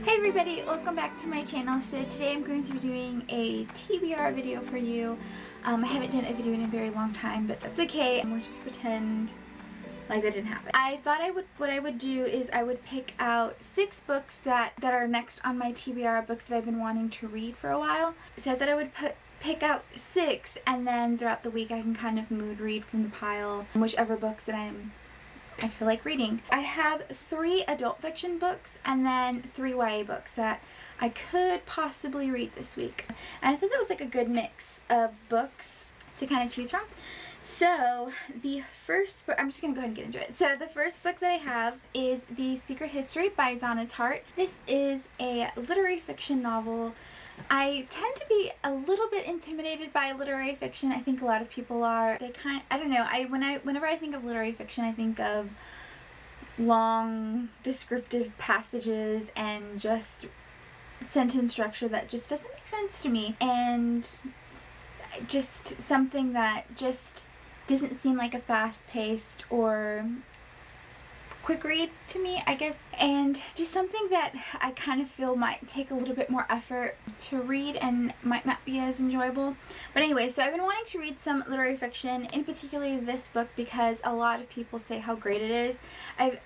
Hey everybody, welcome back to my channel. So today I'm going to be doing a TBR video for you. I haven't done a video in a very long time, but that's okay. We'll just pretend like that didn't happen. I thought what I would do is I would pick out 6 books that are next on my TBR, books that I've been wanting to read for a while. So I thought I would pick out 6, and then throughout the week I can kind of mood read from the pile whichever books that I feel like reading. I have 3 adult fiction books and then 3 YA books that I could possibly read this week. And I thought that was like a good mix of books to kind of choose from. So the first book, I'm just going to go ahead and get into it. So the first book that I have is The Secret History by Donna Tartt. This is a literary fiction novel. I tend to be a little bit intimidated by literary fiction. I think a lot of people are. I don't know. Whenever I think of literary fiction, I think of long descriptive passages and just sentence structure that just doesn't make sense to me, and just something that just doesn't seem like a fast-paced or quick read to me, I guess, and just something that I kind of feel might take a little bit more effort to read and might not be as enjoyable. But anyway, so I've been wanting to read some literary fiction, in particular this book, because a lot of people say how great it is. I'm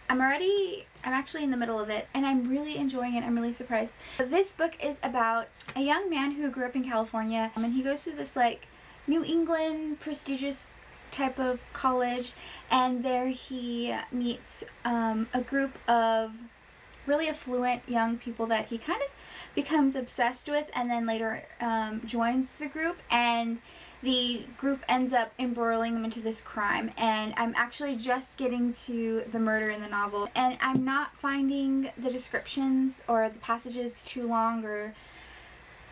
actually in the middle of it, and I'm really enjoying it. I'm really surprised. But this book is about a young man who grew up in California, and he goes to this like New England prestigious type of college, and there he meets a group of really affluent young people that he kind of becomes obsessed with, and then later joins the group, and the group ends up embroiling him into this crime. And I'm actually just getting to the murder in the novel, and I'm not finding the descriptions or the passages too long or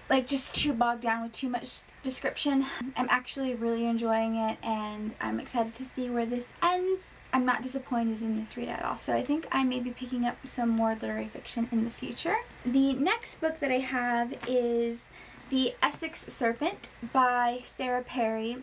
like just too bogged down with too much description. I'm actually really enjoying it, and I'm excited to see where this ends. I'm not disappointed in this read at all, so I think I may be picking up some more literary fiction in the future. The next book that I have is The Essex Serpent by Sarah Perry,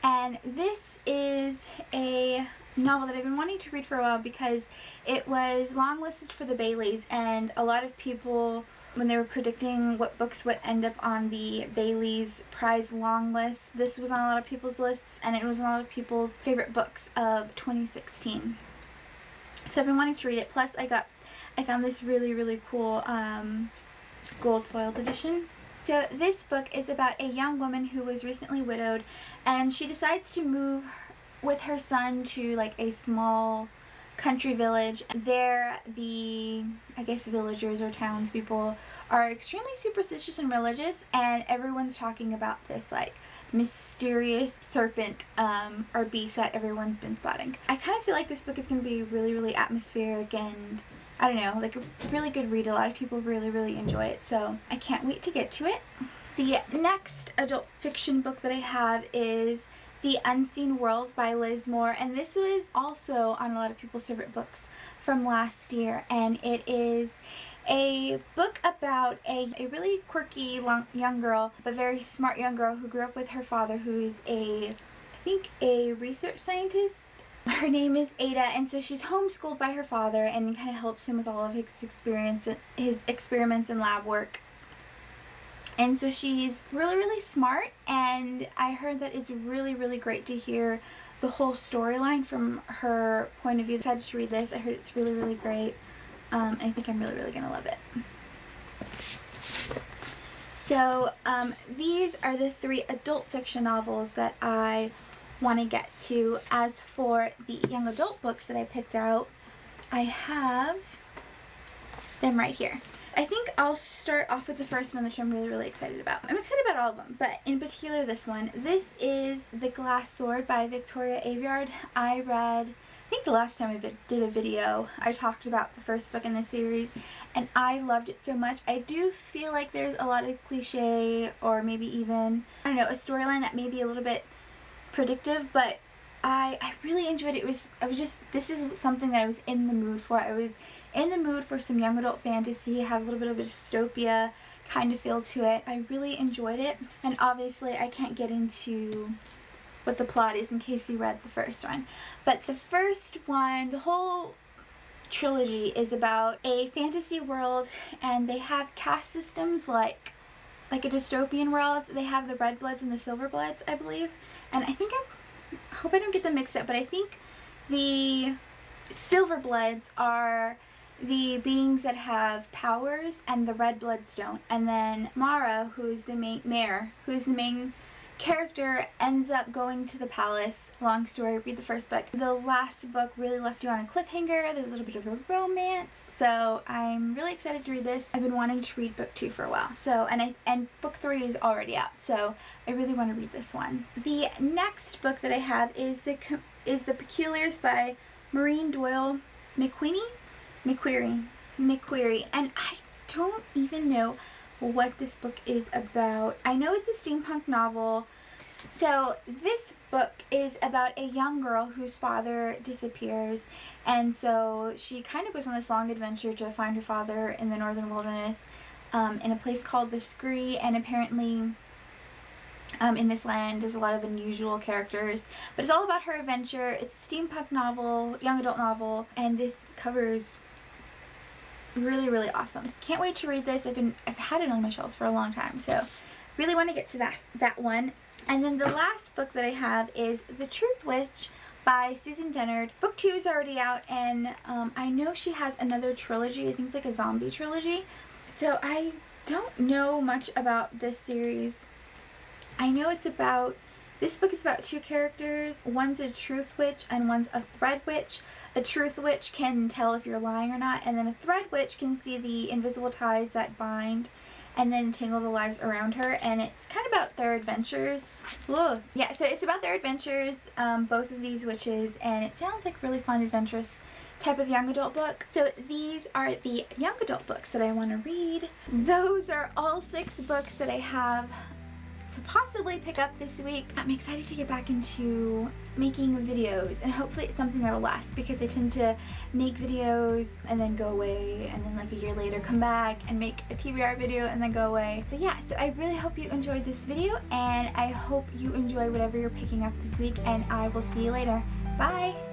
and this is a novel that I've been wanting to read for a while because it was longlisted for the Baileys, and a lot of people, when they were predicting what books would end up on the Baileys prize long list, this was on a lot of people's lists, and it was on a lot of people's favorite books of 2016. So I've been wanting to read it. Plus I found this really cool gold foiled edition. So this book is about a young woman who was recently widowed, and she decides to move with her son to like a small country village. There, I guess villagers or townspeople are extremely superstitious and religious, and everyone's talking about this like mysterious serpent or beast that everyone's been spotting. I kind of feel like this book is going to be really atmospheric, and I don't know, like a really good read. A lot of people really enjoy it, so I can't wait to get to it. The next adult fiction book that I have is The Unseen World by Liz Moore, and this was also on a lot of people's favorite books from last year, and it is a book about a really quirky young girl, but very smart young girl who grew up with her father, who is I think a research scientist. Her name is Ada, and so she's homeschooled by her father and kind of helps him with all of his experiments and lab work. And so she's really smart, and I heard that it's really great to hear the whole storyline from her point of view. I decided to read this. I heard it's really great, and I think I'm really gonna love it. So these are the 3 adult fiction novels that I want to get to. As for the young adult books that I picked out, I have them right here. I think I'll start off with the first one, which I'm really excited about. I'm excited about all of them, but in particular this one. This is The Glass Sword by Victoria Aveyard. I think the last time I did a video, I talked about the first book in the series, and I loved it so much. I do feel like there's a lot of cliche, or maybe even, I don't know, a storyline that may be a little bit predictive, but I really enjoyed it. This is something that I was in the mood for. I was in the mood for some young adult fantasy. It had a little bit of a dystopia kind of feel to it. I really enjoyed it, and obviously I can't get into what the plot is in case you read the first one. But the first one, the whole trilogy is about a fantasy world, and they have caste systems like a dystopian world. They have the red bloods and the silver bloods, I believe. And I think I hope I don't get them mixed up, but I think the silver bloods are the beings that have powers, and the red bloods don't. And then Mara, who is the main character, ends up going to the palace. Long story, read the first book. The last book really left you on a cliffhanger. There's a little bit of a romance, so I'm really excited to read this. I've been wanting to read book 2 for a while, so and book 3 is already out, so I really want to read this one. The next book that I have is the Peculiars by Maureen Doyle McQuarrie, and I don't even know what this book is about. I know it's a steampunk novel. So this book is about a young girl whose father disappears, and so she kind of goes on this long adventure to find her father in the northern wilderness, in a place called the Scree. And apparently in this land there's a lot of unusual characters, but it's all about her adventure. It's a steampunk novel, young adult novel, and this covers really awesome. Can't wait to read this. I've had it on my shelves for a long time, so really want to get to that one. And then the last book that I have is The Truth Witch by Susan Dennard. Book 2 is already out, and I know she has another trilogy. I think it's like a zombie trilogy. So I don't know much about this series. I know this book is about 2 characters. One's a truth witch and one's a thread witch. A truth witch can tell if you're lying or not, and then a thread witch can see the invisible ties that bind and then entangle the lives around her, and it's kind of about their adventures. Whoa. Yeah, so it's about their adventures, both of these witches, and it sounds like really fun, adventurous type of young adult book. So these are the young adult books that I want to read. Those are all 6 books that I have to possibly pick up this week. I'm excited to get back into making videos, and hopefully it's something that'll last, because I tend to make videos and then go away, and then like a year later come back and make a TBR video and then go away. But yeah, so I really hope you enjoyed this video, and I hope you enjoy whatever you're picking up this week, and I will see you later. Bye!